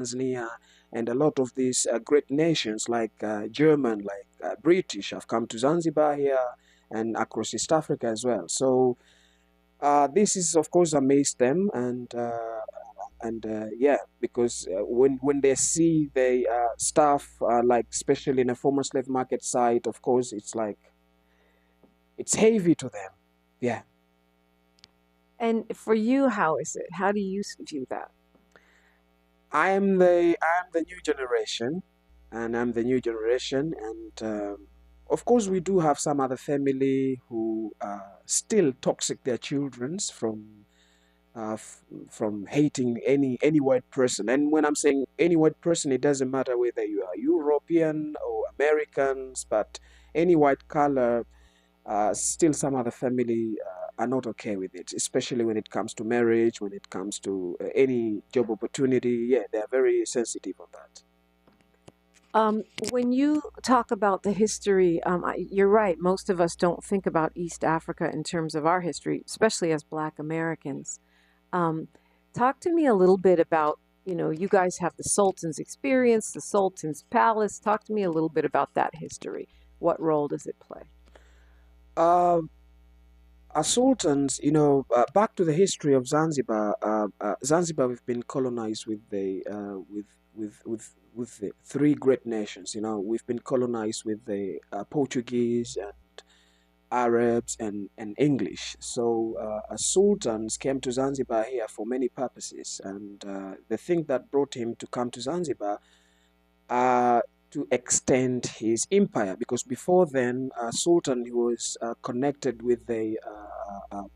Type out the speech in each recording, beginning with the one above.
Tanzania, and a lot of these great nations like German, like British have come to Zanzibar here and across East Africa as well. So this is, of course, amazed them, and yeah, because when they see the stuff like, especially in a former slave market site, of course, it's like it's heavy to them. Yeah. And for you, how is it? How do you view that? I'm the new generation, and I'm the new generation, and of course we do have some other family who still toxic their childrens from hating any white person. And when I'm saying any white person, it doesn't matter whether you are European or Americans, but any white color, still some other family are not okay with it, especially when it comes to marriage, when it comes to any job opportunity. Yeah, they're very sensitive on that. When you talk about the history, you're right. Most of us don't think about East Africa in terms of our history, especially as Black Americans. Um, Talk to me a little bit about, you guys have the Sultan's experience, the Sultan's palace. Talk to me a little bit about that history. What role does it play? Uh, as sultans, back to the history of Zanzibar. Zanzibar, we've been colonized with the with the three great nations. We've been colonized with the Portuguese and Arabs and English. So sultans came to Zanzibar here for many purposes, and the thing that brought him to come to Zanzibar uh, to extend his empire, because before then, Sultan he was connected with the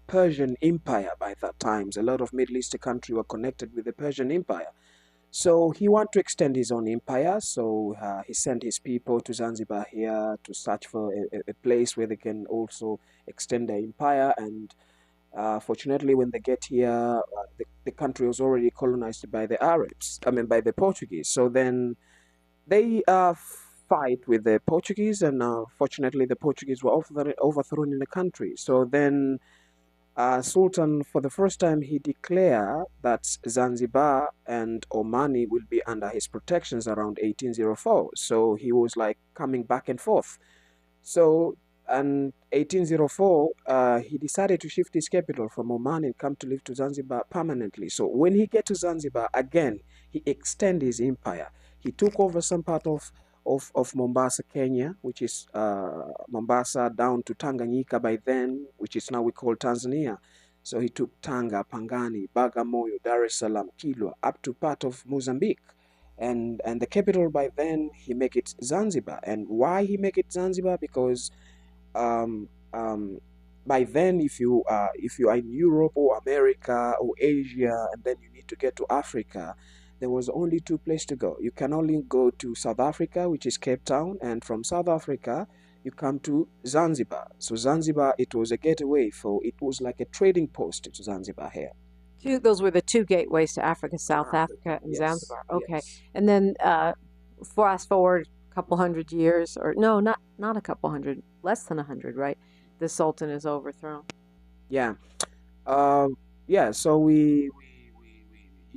Persian Empire by that times. A lot of Middle Eastern countries were connected with the Persian Empire. So he wanted to extend his own empire. So he sent his people to Zanzibar here to search for a place where they can also extend their empire. And fortunately, when they get here, the country was already colonized by the Arabs. I mean, by the Portuguese. So then they fight with the Portuguese, and fortunately, the Portuguese were overthrown in the country. So then Sultan, for the first time, he declared that Zanzibar and Omani will be under his protections around 1804. So he was like coming back and forth. So, and 1804, he decided to shift his capital from Oman and come to live to Zanzibar permanently. So when he get to Zanzibar again, he extended his empire. He took over some part of Mombasa, Kenya, which is Mombasa down to Tanganyika by then, which is now we call Tanzania. So he took Tanga, Pangani, Bagamoyo, Dar es Salaam, Kilwa, up to part of Mozambique. And the capital by then he make it Zanzibar. And why he make it Zanzibar? Because um, um, by then if you are in Europe or America or Asia, and then you need to get to Africa, there was only two places to go. You can only go to South Africa, which is Cape Town, and from South Africa you come to Zanzibar. So Zanzibar, it was a gateway for, it was like a trading post to Zanzibar here. Those were the two gateways to Africa, South Africa, Africa, and yes, Zanzibar. Okay. yes. And then fast forward a couple hundred years, or no, not a couple hundred, less than 100, right? The Sultan is overthrown. Yeah. Um, yeah, so we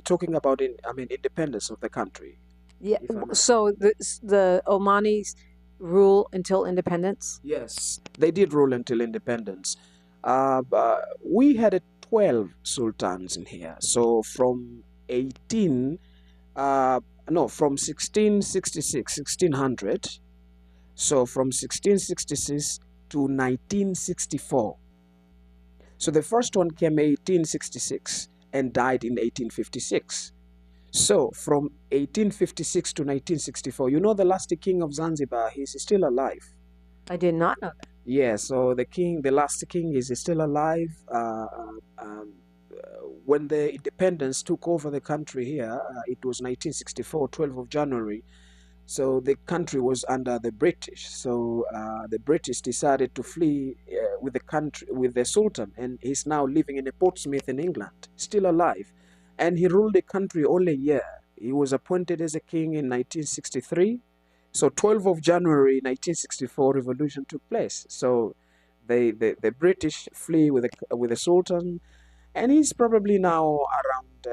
talking about I mean independence of the country. Yeah. If I'm So the Omanis rule until independence. Yes, they did rule until independence. But we had 12 sultans in here. So from 18 no, from 1666, 1600. So from 1666 to 1964. So the first one came 1866 and died in 1856. So from 1856 to 1964, the last king of Zanzibar, he's still alive. I did not know that. Yeah, so the last king is still alive. When the independence took over the country here, it was 1964, 12th of January. So the country was under the British. So the British decided to flee with the country, with the Sultan, and he's now living in a Portsmouth in England, still alive, and he ruled the country only a year. He was appointed as a king in 1963. So 12th of January 1964, revolution took place. So the British flee with the Sultan, and he's probably now around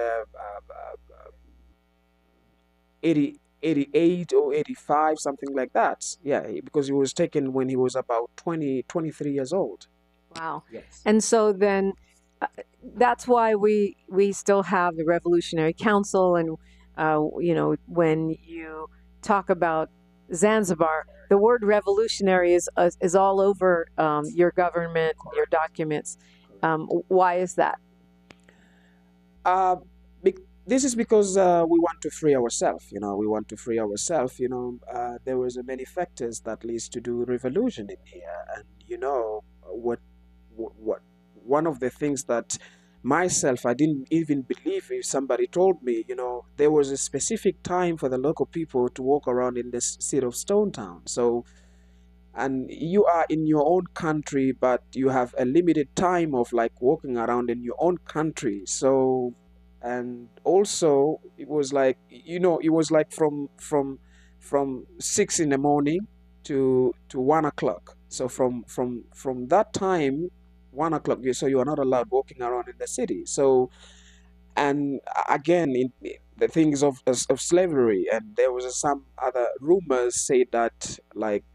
88 or 85, something like that. Yeah, because he was taken when he was about 23 years old. Wow. Yes. And so then that's why we still have the Revolutionary Council. And, when you talk about Zanzibar, the word revolutionary is all over your government, your documents. Why is that? Uh, this is because we want to free ourselves. We want to free ourselves. There was many factors that leads to do revolution in here, and what one of the things that myself I didn't even believe if somebody told me. There was a specific time for the local people to walk around in the city of Stone Town. So, and you are in your own country, but you have a limited time of like walking around in your own country. So, and also it was like, it was like from 6 in the morning to 1 o'clock. So from that time, 1 o'clock, so you are not allowed walking around in the city. So, and again, in the things of slavery, and there was some other rumors say that like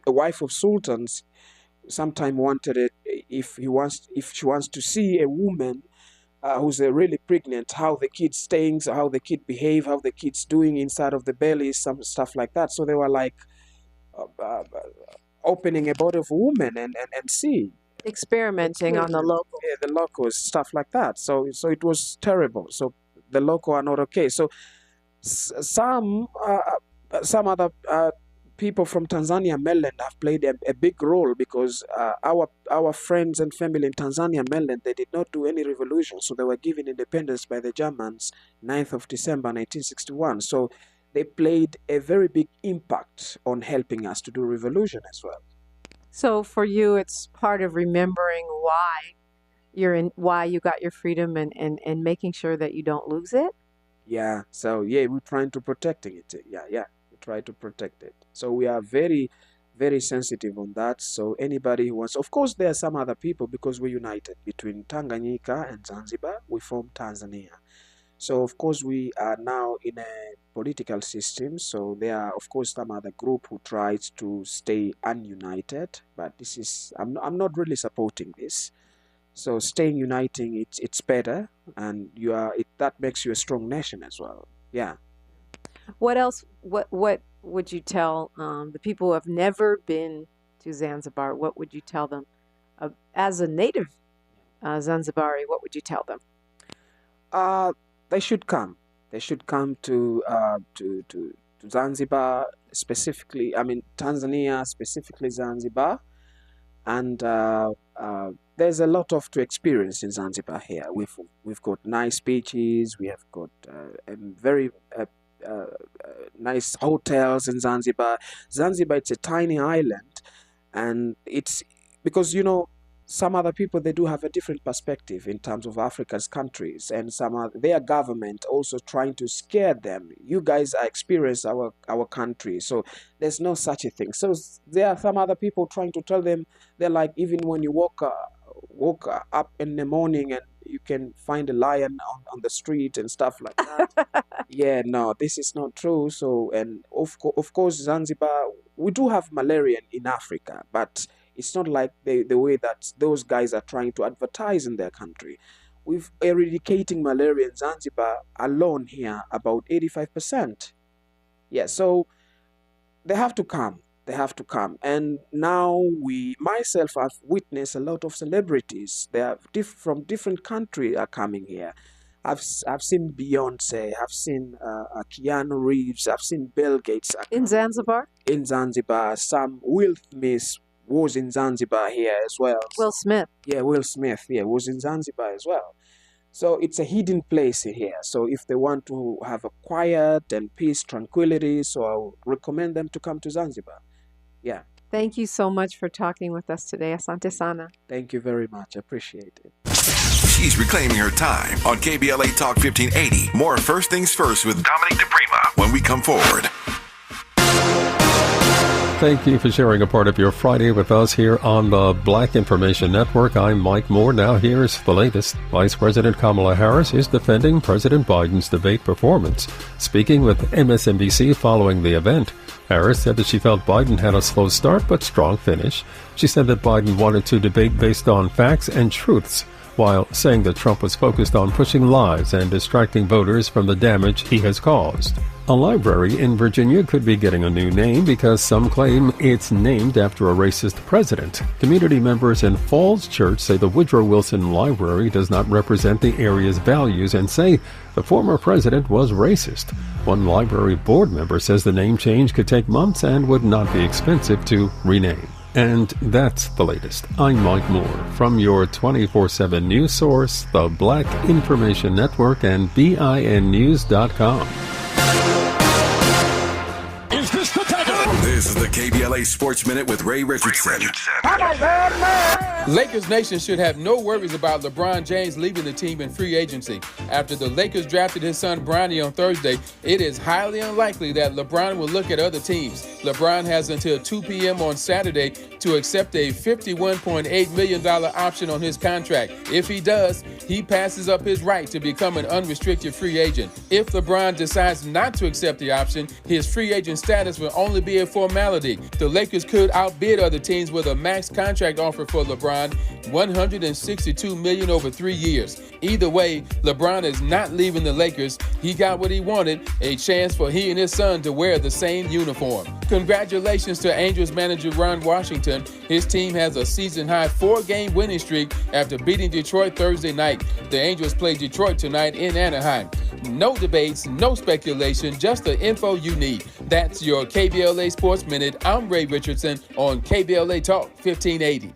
a wife of sultans sometime wanted it, if she wants to see a woman who's really pregnant, how the kid's staying, so how the kid behave, how the kid's doing inside of the belly, some stuff like that. So they were like opening a body of a woman and see. Experimenting on the local. Yeah, the locals, stuff like that. So it was terrible. So the local are not okay. So some other people from Tanzania mainland have played a big role, because our friends and family in Tanzania mainland, they did not do any revolution. So they were given independence by the Germans 9th of December 1961. So they played a very big impact on helping us to do revolution as well. So for you, it's part of remembering why you got your freedom, and making sure that you don't lose it. Yeah. So yeah, we're trying to protecting it. Yeah. We try to protect it. So we are very, very sensitive on that. So anybody who wants, of course, there are some other people, because we're united between Tanganyika and Zanzibar. We form Tanzania. So of course we are now in a political system. So there are of course some other group who tries to stay ununited, but this is I'm not really supporting this. So staying uniting, it's better, and that makes you a strong nation as well. Yeah. What else? What would you tell the people who have never been to Zanzibar? What would you tell them as a native Zanzibari? What would you tell them? They should come. They should come to Zanzibar specifically. I mean Tanzania, specifically Zanzibar, and there's a lot to experience in Zanzibar here. We've got nice beaches. We have got very nice hotels in Zanzibar. Zanzibar, it's a tiny island, and it's because some other people, they do have a different perspective in terms of Africa's countries, and their government also trying to scare them. You guys are experience our country, so there's no such a thing. So there are some other people trying to tell them, they're like, even when you walk up in the morning and you can find a lion on the street and stuff like that. Yeah, no, this is not true. So, and of course, Zanzibar, we do have malaria in Africa, but it's not like the way that those guys are trying to advertise in their country. We've eradicating malaria in Zanzibar alone here about 85%. Yeah, so they have to come. They have to come. And now myself, I've witnessed a lot of celebrities. They are from different countries are coming here. I've seen Beyonce. I've seen Keanu Reeves. I've seen Bill Gates. In Zanzibar? In Zanzibar. Will Smith was in Zanzibar here as well. Will Smith. Yeah, Will Smith. Yeah, was in Zanzibar as well. So it's a hidden place here. So if they want to have a quiet and peace, tranquility, so I would recommend them to come to Zanzibar. Yeah. Thank you so much for talking with us today, Asante Sana. Thank you very much. Appreciate it. She's reclaiming her time on KBLA Talk 1580. More First Things First with Dominique DiPrima when we come forward. Thank you for sharing a part of your Friday with us here on the Black Information Network. I'm Mike Moore. Now here's the latest. Vice President Kamala Harris is defending President Biden's debate performance. Speaking with MSNBC following the event, Harris said that she felt Biden had a slow start but strong finish. She said that Biden wanted to debate based on facts and truths, while saying that Trump was focused on pushing lies and distracting voters from the damage he has caused. A library in Virginia could be getting a new name because some claim it's named after a racist president. Community members in Falls Church say the Woodrow Wilson Library does not represent the area's values and say the former president was racist. One library board member says the name change could take months and would not be expensive to rename. And that's the latest. I'm Mike Moore from your 24/7 news source, the Black Information Network and BINnews.com. This is the KBLA Sports Minute with Ray Richardson. Lakers Nation should have no worries about LeBron James leaving the team in free agency. After the Lakers drafted his son Bronny on Thursday, it is highly unlikely that LeBron will look at other teams. LeBron has until 2 p.m. on Saturday to accept a $51.8 million option on his contract. If he does, he passes up his right to become an unrestricted free agent. If LeBron decides not to accept the option, his free agent status will only be a formality. The Lakers could outbid other teams with a max contract offer for LeBron, $162 million over 3 years. Either way, LeBron is not leaving the Lakers. He got what he wanted, a chance for he and his son to wear the same uniform. Congratulations to Angels manager Ron Washington. His team has a season-high 4-game winning streak after beating Detroit Thursday night. The Angels play Detroit tonight in Anaheim. No debates, no speculation, just the info you need. That's your KBLA Sports Minute. I'm Ray Richardson on KBLA Talk 1580.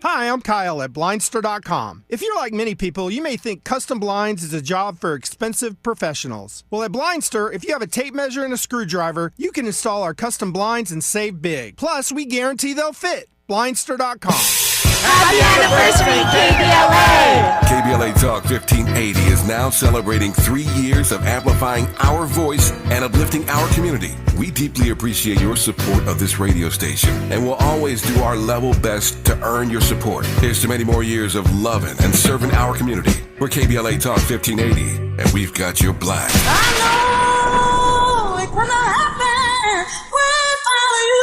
Hi, I'm Kyle at Blindster.com. If you're like many people, you may think custom blinds is a job for expensive professionals. Well, at Blindster, if you have a tape measure and a screwdriver, you can install our custom blinds and save big. Plus, we guarantee they'll fit. Blindster.com. Happy anniversary, KBLA! KBLA Talk 1580 is now celebrating 3 years of amplifying our voice and uplifting our community. We deeply appreciate your support of this radio station and will always do our level best to earn your support. Here's to many more years of loving and serving our community. We're KBLA Talk 1580, and we've got your black. I know it's gonna happen without you.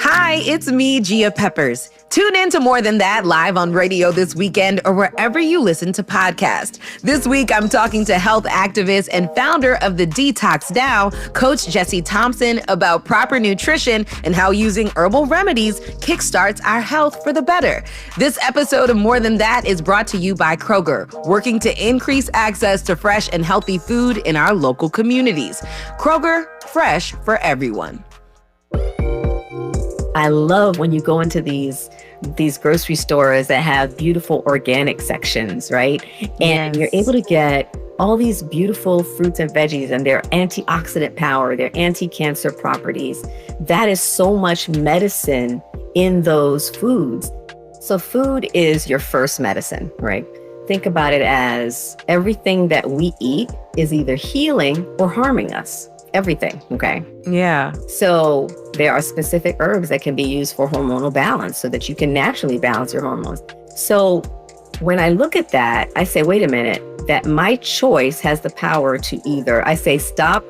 Hi, it's me, Gia Peppers. Tune in to More Than That live on radio this weekend or wherever you listen to podcasts. This week, I'm talking to health activist and founder of the Detox Now, Coach Jesse Thompson, about proper nutrition and how using herbal remedies kickstarts our health for the better. This episode of More Than That is brought to you by Kroger, working to increase access to fresh and healthy food in our local communities. Kroger, fresh for everyone. I love when you go into these grocery stores that have beautiful organic sections, right? And you're able to get all these beautiful fruits and veggies and their antioxidant power, their anti-cancer properties. That is so much medicine in those foods. So food is your first medicine, right? Think about it as everything that we eat is either healing or harming us. Everything, okay? Yeah. So there are specific herbs that can be used for hormonal balance so that you can naturally balance your hormones. So when I look at that, I say, wait a minute, that my choice has the power to either, I say, stop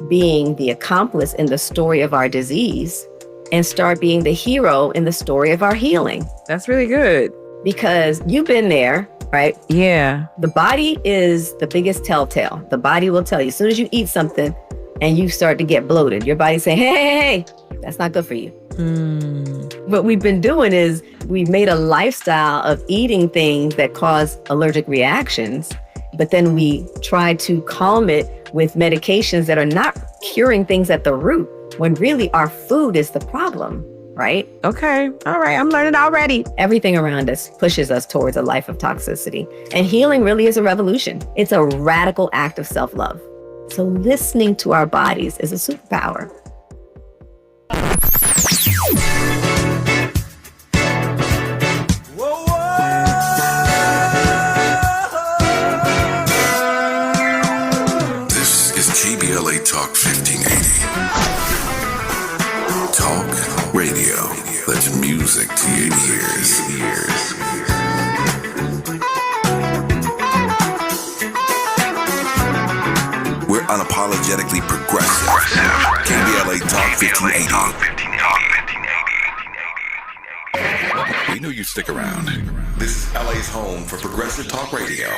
being the accomplice in the story of our disease and start being the hero in the story of our healing. That's really good. Because you've been there, right? Yeah. The body is the biggest telltale. The body will tell you as soon as you eat something, and you start to get bloated, your body say, hey, that's not good for you. What we've been doing is we've made a lifestyle of eating things that cause allergic reactions, but then we try to calm it with medications that are not curing things at the root, when really our food is the problem, right? Okay. All right. I'm learning already. Everything around us pushes us towards a life of toxicity. And healing really is a revolution. It's a radical act of self-love. So listening to our bodies is a superpower. This is KBLA Talk 1580. Talk Radio. That's music to your ears. We're unapologetically progressive. KBLA Talk 1580. We knew you'd stick around. This is LA's home for progressive talk radio.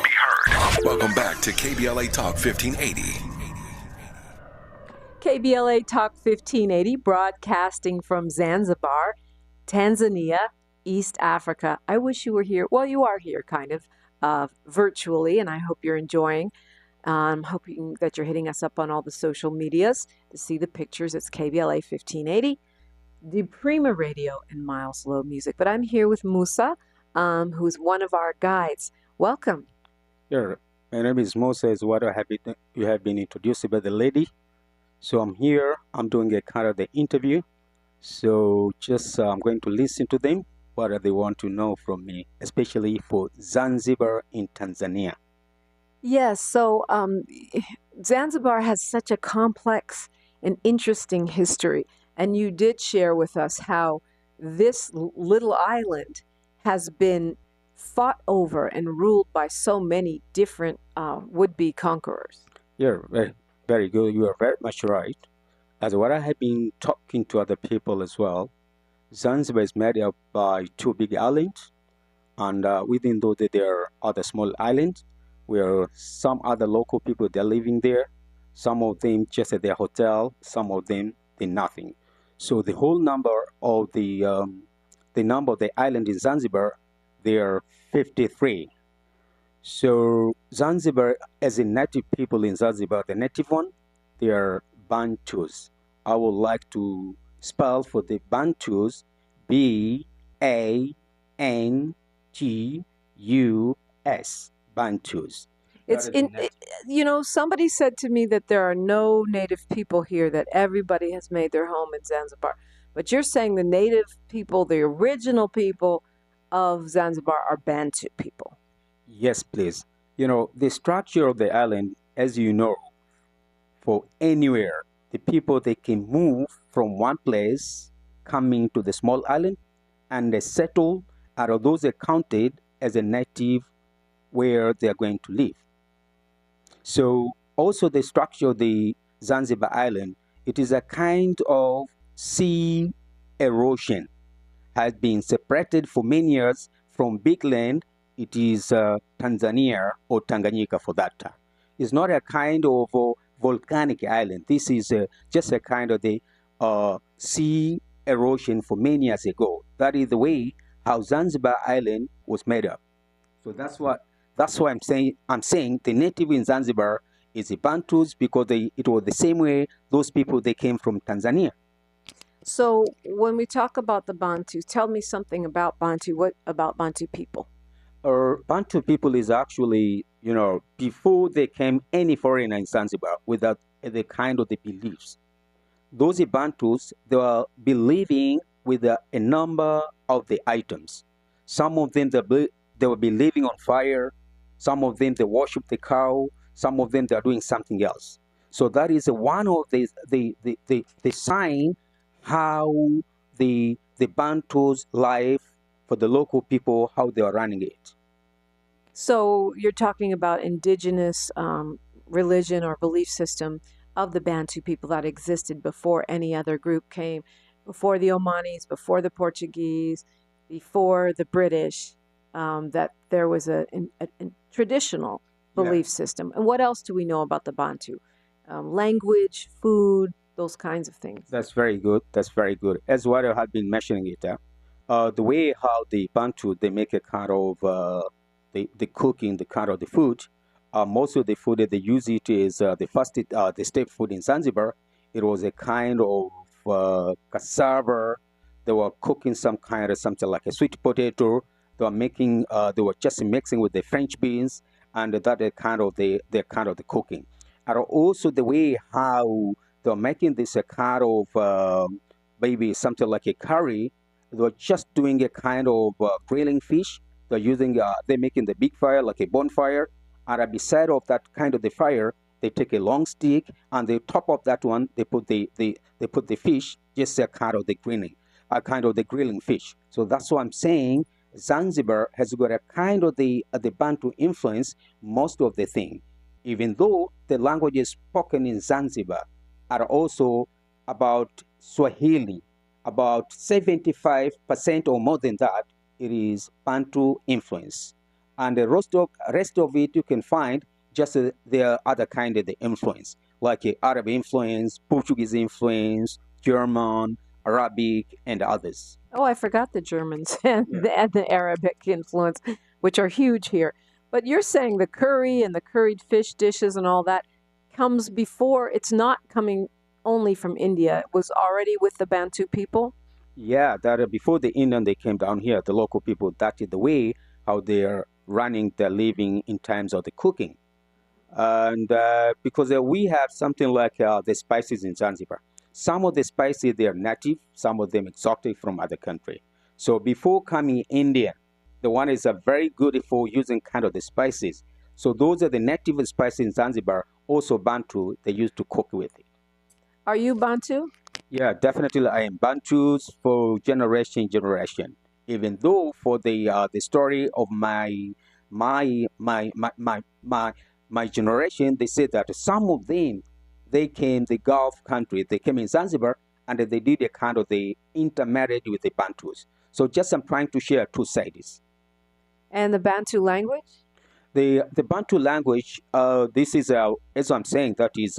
Welcome back to KBLA Talk 1580. KBLA Talk 1580, broadcasting from Zanzibar, Tanzania, East Africa. I wish you were here. Well, you are here, kind of, virtually, and I hope you're enjoying. I'm hoping that you're hitting us up on all the social medias to see the pictures. It's KBLA 1580, DiPrima Radio, and Miles Low Music. But I'm here with Moussa, who's one of our guides. Welcome. Yeah, my name is Moussa, is what you have been introduced by the lady. So I'm here, I'm doing a kind of the interview. So just I'm going to listen to them, what they want to know from me, especially for Zanzibar in Tanzania. Yes, so Zanzibar has such a complex and interesting history. And you did share with us how this little island has been fought over and ruled by so many different would-be conquerors. Yeah, very good. You are very much right. As what I have been talking to other people as well, Zanzibar is made up by two big islands, and within those there are other small islands where some other local people they're living there. Some of them just at their hotel, some of them they're nothing. So the whole number of the island in Zanzibar, there are 53. So Zanzibar, as a native people in Zanzibar, the native one, they are Bantus. I would like to spell for the Bantus, B-A-N-G-U-S, Bantus. It's somebody said to me that there are no native people here, that everybody has made their home in Zanzibar. But you're saying the native people, the original people of Zanzibar are Bantu people. Yes, please. The structure of the island, as you know, for anywhere, the people, they can move from one place coming to the small island and they settle, out of those are counted as a native where they are going to live. So also the structure of the Zanzibar island, it is a kind of sea erosion, has been separated for many years from big land. It is Tanzania or Tanganyika for that time. It's not a kind of volcanic island. This is just a kind of the sea erosion for many years ago. That is the way how Zanzibar island was made up. So that's why I'm saying the native in Zanzibar is the Bantus, because it was the same way those people they came from Tanzania. So when we talk about the Bantu, tell me something about Bantu. What about Bantu people? Bantu people is actually, before they came any foreigner in Zanzibar without the kind of the beliefs. Those Bantus, they were believing with a number of the items. Some of them, they will be living on fire. Some of them, they worship the cow. Some of them, they are doing something else. So that is one of the sign how the Bantu's life for the local people, how they are running it. So you're talking about indigenous religion or belief system of the Bantu people that existed before any other group came, before the Omanis, before the Portuguese, before the British, that there was a traditional belief system. And what else do we know about the Bantu? Language, food, those kinds of things. That's very good. That's very good. As what I have been mentioning it, the way how the Bantu, they make a kind of the cooking, the kind of the food. Most of the food that they use it is the state food in Zanzibar. It was a kind of cassava. They were cooking some kind of something like a sweet potato. They were just mixing with the French beans, and that is kind of the cooking. And also the way how they were making this a kind of maybe something like a curry. They were just doing a kind of grilling fish. They're making the big fire like a bonfire, and beside of that kind of the fire, they take a long stick, and the top of that one they put the fish just a kind of the grilling fish. So that's what I'm saying. Zanzibar has got a kind of the Bantu influence most of the thing, even though the languages spoken in Zanzibar are also about Swahili, about 75% or more than that, it is Bantu influence. And the rest of it you can find just the other kind of the influence, like Arab influence, Portuguese influence, German, Arabic, and others. Oh, I forgot the Germans and the Arabic influence, which are huge here. But you're saying the curry and the curried fish dishes and all that comes before, it's not coming only from India. It was already with the Bantu people? Yeah, that before the Indian they came down here, the local people, that is the way how they're running their living in terms of the cooking. And because we have something like the spices in Zanzibar. Some of the spices, they are native, some of them exotic from other country. So before coming Indian, the one is very good for using kind of the spices. So those are the native spices in Zanzibar, also Bantu, they used to cook with it. Are you Bantu? Yeah, definitely I am Bantus for generation. Even though for the story of my generation, they say that some of them they came the Gulf country, they came in Zanzibar and they did a kind of the intermarriage with the Bantus. So just I'm trying to share two sides. And the Bantu language? The Bantu language, this is as I'm saying, that is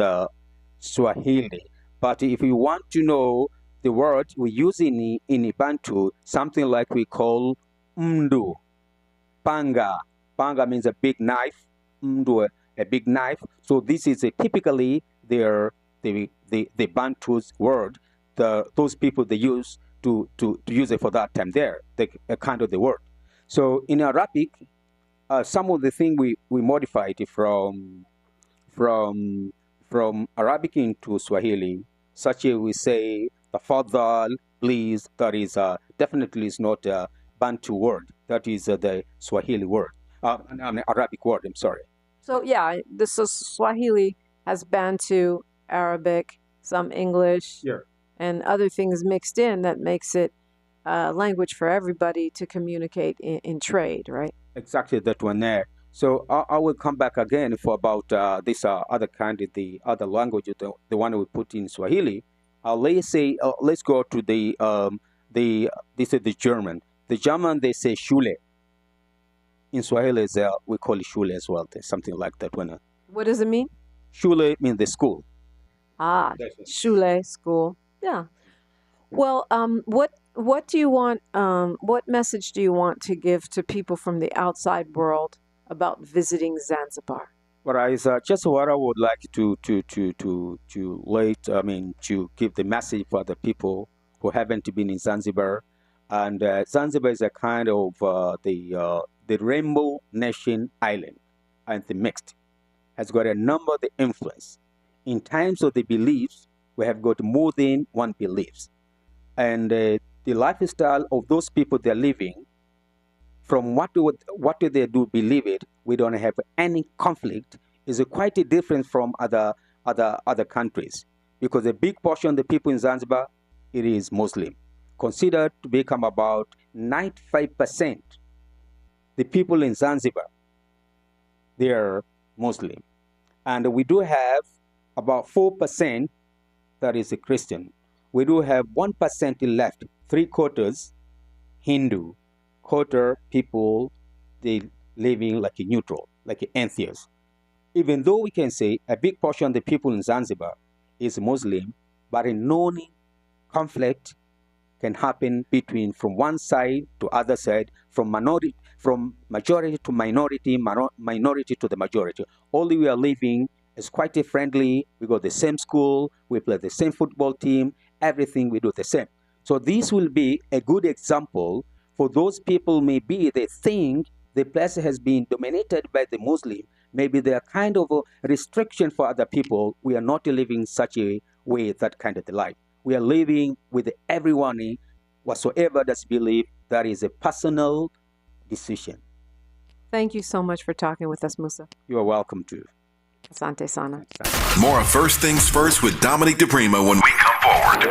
Swahili. But if you want to know the word we use in Bantu, something like we call mdu, panga. Panga means a big knife, mdu, a big knife. So this is typically the Bantu's word. Those people they use to use it for that time there, the kind of the word. So in Arabic, some of the thing we modified from Arabic into Swahili, such as we say tafadhal, please. That is definitely is not a Bantu word. That is the Swahili word, an Arabic word. I'm sorry. So yeah, so Swahili has Bantu, Arabic, some English, and other things mixed in that makes it language for everybody to communicate in trade, right? Exactly that one there. So I will come back again for about this other kind of the other language, the one we put in Swahili. Let's go to this is the German. The German they say Schule. In Swahili is we call it Schule as well. There's something like that one. What does it mean? Schule means the school. Ah, Schule, school. Yeah. Well, what do you want? What message do you want to give to people from the outside world about visiting Zanzibar? Well, it's just what I would like to give the message for the people who haven't been in Zanzibar, and Zanzibar is a kind of the rainbow nation island, and the mixed has got a number of the influence. In times of the beliefs, we have got more than one beliefs, and the lifestyle of those people they're living, from what do they do believe it, we don't have any conflict, is quite different from other countries, because a big portion of the people in Zanzibar, it is Muslim, considered to become about 95%. The people in Zanzibar, they are Muslim, and we do have about 4% that is a Christian. We do have 1% left, 3/4 Hindu, quarter people they living like a neutral, like an atheist. Even though we can say a big portion of the people in Zanzibar is Muslim, but a known conflict can happen between from one side to other side, from majority to minority, minority to the majority. All we are living is quite friendly. We go to the same school, we play the same football team, everything we do the same. So this will be a good example for those people. Maybe they think the place has been dominated by the Muslim. Maybe they are kind of a restriction for other people. We are not living such a way, that kind of the life. We are living with everyone, whatsoever does believe, that is a personal decision. Thank you so much for talking with us, Moussa. You are welcome to. Asante sana. More of First Things First with Dominique DiPrima when we come forward.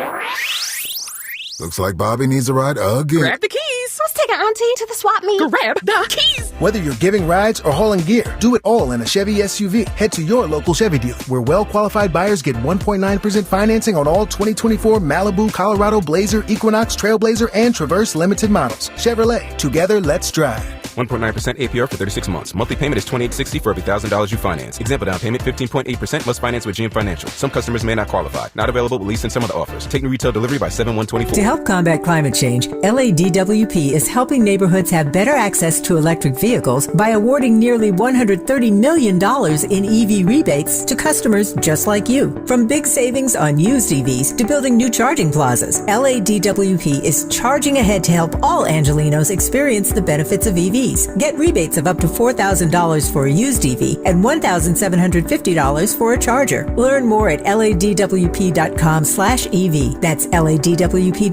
Looks like Bobby needs a ride again. Grab the keys. Let's take our auntie to the swap meet. Grab the keys. Whether you're giving rides or hauling gear, do it all in a Chevy SUV. Head to your local Chevy dealer, where well-qualified buyers get 1.9% financing on all 2024 Malibu, Colorado, Blazer, Equinox, Trailblazer, and Traverse limited models. Chevrolet, together, let's drive. 1.9% APR for 36 months. Monthly payment is $28.60 for every $1,000 you finance. Example down payment 15.8% must finance with GM Financial. Some customers may not qualify. Not available with lease and some other offers. Take new retail delivery by 7/1/24. To help combat climate change, LADWP is helping neighborhoods have better access to electric vehicles by awarding nearly $130 million in EV rebates to customers just like you. From big savings on used EVs to building new charging plazas, LADWP is charging ahead to help all Angelinos experience the benefits of EVs. Get rebates of up to $4,000 for a used EV and $1,750 for a charger. Learn more at ladwp.com/EV. That's ladwp.com/EV.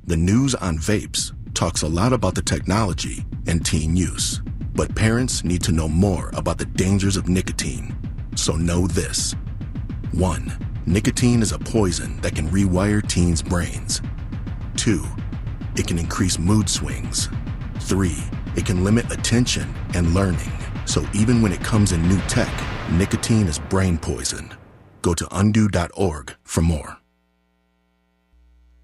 The news on vapes talks a lot about the technology and teen use, but parents need to know more about the dangers of nicotine. So know this. 1. Nicotine is a poison that can rewire teens' brains. 2. It can increase mood swings. 3. It can limit attention and learning. So even when it comes in new tech, nicotine is brain poison. Go to undo.org for more.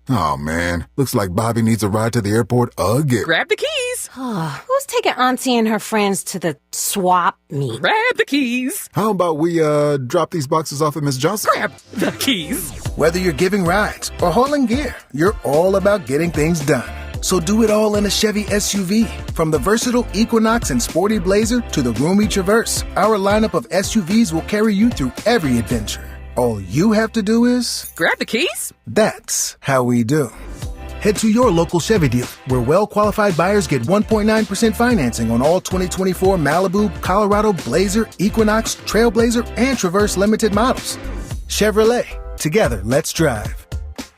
Oh, man. Looks like Bobby needs a ride to the airport again. Grab the keys. Who's taking auntie and her friends to the swap meet? Grab the keys. How about we drop these boxes off at Miss Johnson? Grab the keys. Whether you're giving rides or hauling gear, you're all about getting things done. So do it all in a Chevy SUV. From the versatile Equinox and sporty Blazer to the roomy Traverse, our lineup of SUVs will carry you through every adventure. All you have to do is grab the keys. That's how we do. Head to your local Chevy dealer, where well-qualified buyers get 1.9% financing on all 2024 Malibu, Colorado, Blazer, Equinox, Trailblazer, and Traverse limited models. Chevrolet, together, let's drive.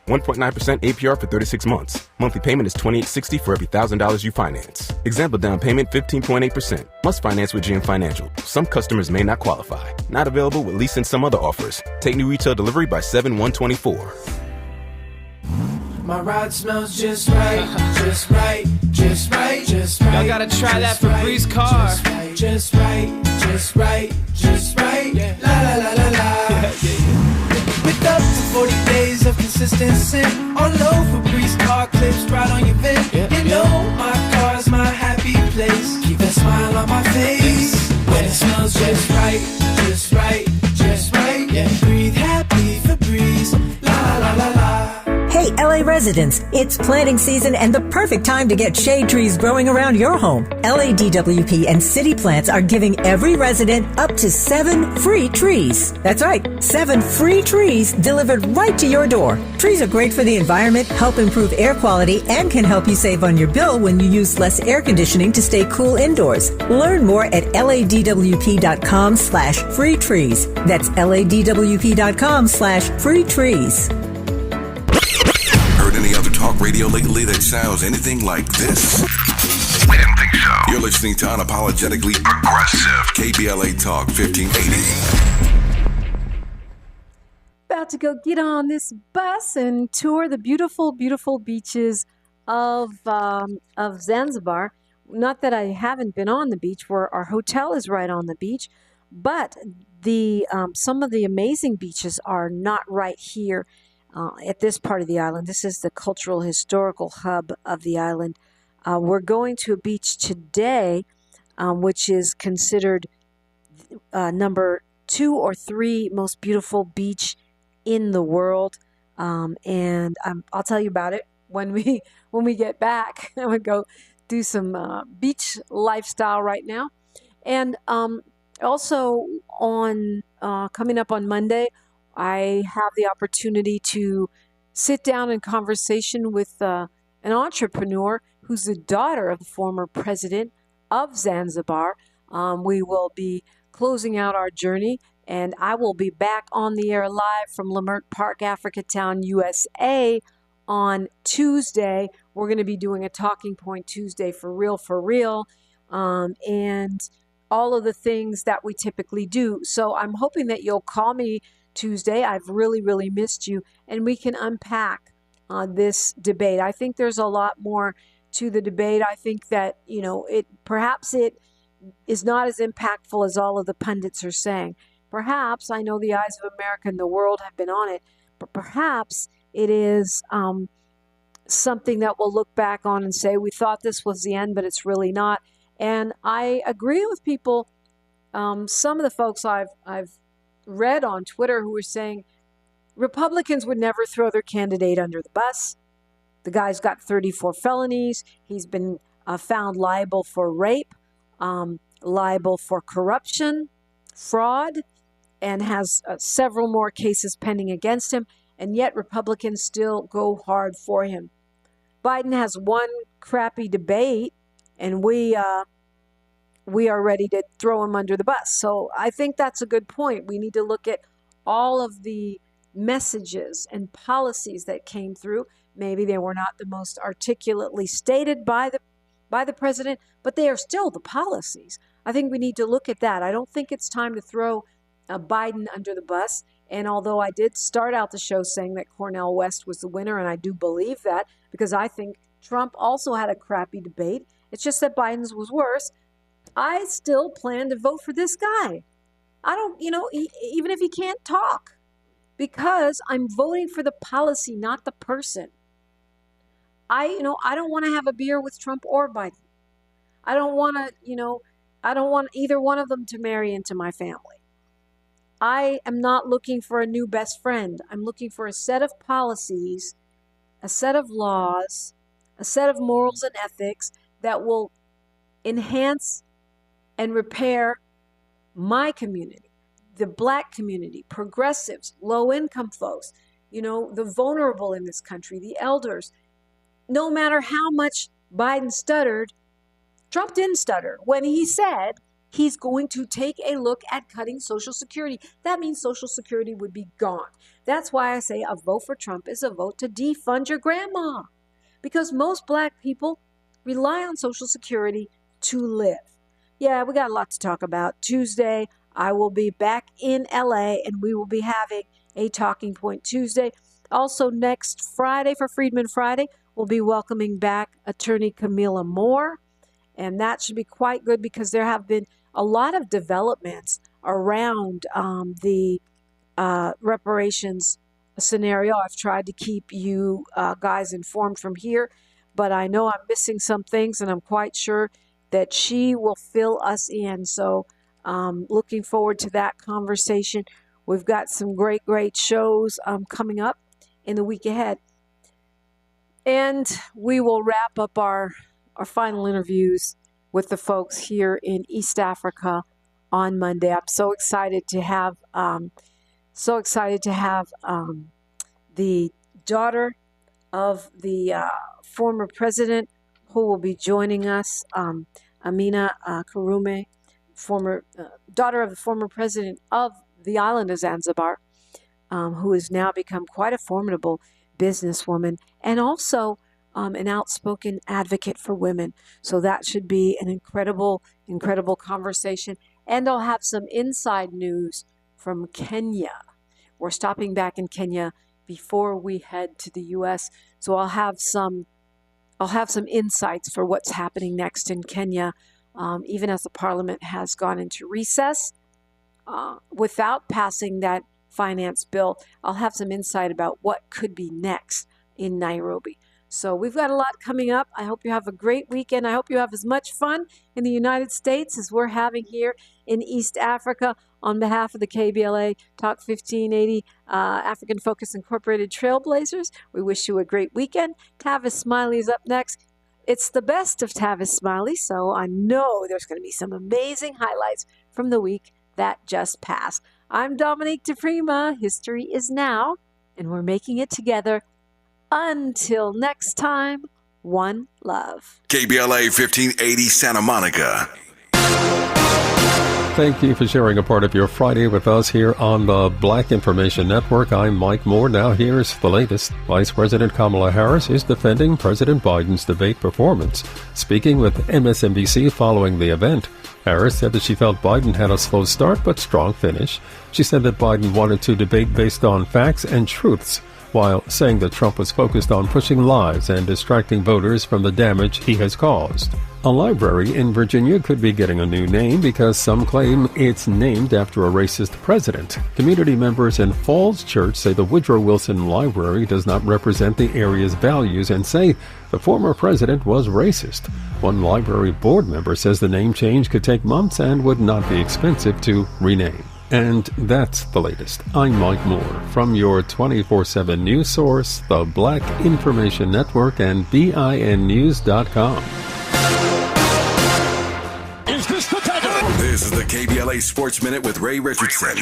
1.9% APR for 36 months. Monthly payment is $28.60 for every $1,000 you finance. Example down payment 15.8%. Must finance with GM Financial. Some customers may not qualify. Not available with lease and some other offers. Take new retail delivery by 7/1/24. My ride smells just right, just right, just right, just right. Y'all gotta try that Febreze car. Just right, just right, just right, just right. La la la la la. With up to 40 days of consistency on low Febreze car clips right on your vent. You know my car's my happy place. Keep that smile on my face when it smells just right, just right, just right. Breathe happy Febreze. La la la la. Hey, LA residents, it's planting season and the perfect time to get shade trees growing around your home. LADWP and City Plants are giving every resident up to 7 free trees. That's right, 7 free trees delivered right to your door. Trees are great for the environment, help improve air quality, and can help you save on your bill when you use less air conditioning to stay cool indoors. Learn more at ladwp.com/free trees. That's ladwp.com/free trees. Heard any other talk radio lately that sounds anything like this? We didn't think so. You're listening to Unapologetically Progressive, KBLA Talk 1580. About to go get on this bus and tour the beautiful, beautiful beaches of Zanzibar. Not that I haven't been on the beach, where our hotel is right on the beach, but the some of the amazing beaches are not right here. At this part of the island. This is the cultural historical hub of the island. We're going to a beach today, which is considered number 2 or 3 most beautiful beach in the world. And I'll tell you about it when we get back. I'm gonna go do some beach lifestyle right now. And also on coming up on Monday, I have the opportunity to sit down in conversation with an entrepreneur who's the daughter of the former president of Zanzibar. We will be closing out our journey, and I will be back on the air live from Leimert Park, Africatown, USA on Tuesday. We're going to be doing a Talking Point Tuesday for real. And all of the things that we typically do. So I'm hoping that you'll call me Tuesday. I've really, really missed you, and we can unpack this debate. I think there's a lot more to the debate. I think that, perhaps it is not as impactful as all of the pundits are saying. Perhaps, I know the eyes of America and the world have been on it, but perhaps it is something that we'll look back on and say, we thought this was the end, but it's really not. And I agree with people, some of the folks I've read on Twitter who were saying Republicans would never throw their candidate under the bus. The guy's got 34 felonies. He's been found liable for rape, liable for corruption, fraud, and has several more cases pending against him. And yet Republicans still go hard for him. Biden has one crappy debate, and we are ready to throw him under the bus. So I think that's a good point. We need to look at all of the messages and policies that came through. Maybe they were not the most articulately stated by the president, but they are still the policies. I think we need to look at that. I don't think it's time to throw Biden under the bus. And although I did start out the show saying that Cornel West was the winner, and I do believe that, because I think Trump also had a crappy debate. It's just that Biden's was worse. I still plan to vote for this guy. I don't, even if he can't talk, because I'm voting for the policy, not the person. I don't want to have a beer with Trump or Biden. I don't want either one of them to marry into my family. I am not looking for a new best friend. I'm looking for a set of policies, a set of laws, a set of morals and ethics that will enhance and repair my community, the Black community, progressives, low-income folks, the vulnerable in this country, the elders. No matter how much Biden stuttered, Trump didn't stutter when he said he's going to take a look at cutting Social Security. That means Social Security would be gone. That's why I say a vote for Trump is a vote to defund your grandma, because most Black people rely on Social Security to live. Yeah, we got a lot to talk about. Tuesday, I will be back in LA, and we will be having a Talking Point Tuesday. Also, next Friday, for Freedman Friday, we'll be welcoming back attorney Camilla Moore. And that should be quite good, because there have been a lot of developments around the reparations scenario. I've tried to keep you guys informed from here, but I know I'm missing some things, and I'm quite sure that she will fill us in. So looking forward to that conversation. We've got some great, great shows coming up in the week ahead. And we will wrap up our final interviews with the folks here in East Africa on Monday. I'm so excited to have the daughter of the former president who will be joining us, Amina Karume, daughter of the former president of the island of Zanzibar, who has now become quite a formidable businesswoman, and also an outspoken advocate for women. So that should be an incredible, incredible conversation. And I'll have some inside news from Kenya. We're stopping back in Kenya before we head to the U.S. So I'll have some insights for what's happening next in Kenya, even as the parliament has gone into recess without passing that finance bill. I'll have some insight about what could be next in Nairobi. So we've got a lot coming up. I hope you have a great weekend. I hope you have as much fun in the United States as we're having here in East Africa. On behalf of the KBLA Talk 1580 African Focus Incorporated Trailblazers, we wish you a great weekend. Tavis Smiley is up next. It's the best of Tavis Smiley, so I know there's going to be some amazing highlights from the week that just passed. I'm Dominique DiPrima. History is now, and we're making it together. Until next time, one love. KBLA 1580 Santa Monica. Thank you for sharing a part of your Friday with us here on the Black Information Network. I'm Mike Moore. Now here's the latest. Vice President Kamala Harris is defending President Biden's debate performance. Speaking with MSNBC following the event, Harris said that she felt Biden had a slow start but strong finish. She said that Biden wanted to debate based on facts and truths, while saying that Trump was focused on pushing lies and distracting voters from the damage he has caused. A library in Virginia could be getting a new name because some claim it's named after a racist president. Community members in Falls Church say the Woodrow Wilson Library does not represent the area's values and say the former president was racist. One library board member says the name change could take months and would not be expensive to rename. And that's the latest. I'm Mike Moore from your 24/7 news source, the Black Information Network and BINnews.com. This is the KBLA Sports Minute with Ray Richardson.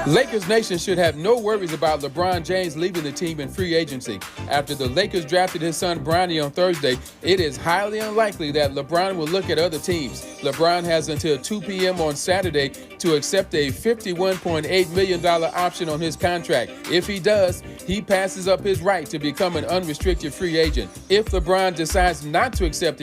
Lakers Nation should have no worries about LeBron James leaving the team in free agency. After the Lakers drafted his son Bronny on Thursday, it is highly unlikely that LeBron will look at other teams. LeBron has until 2 p.m. on Saturday to accept a $51.8 million option on his contract. If he does, he passes up his right to become an unrestricted free agent. If LeBron decides not to accept the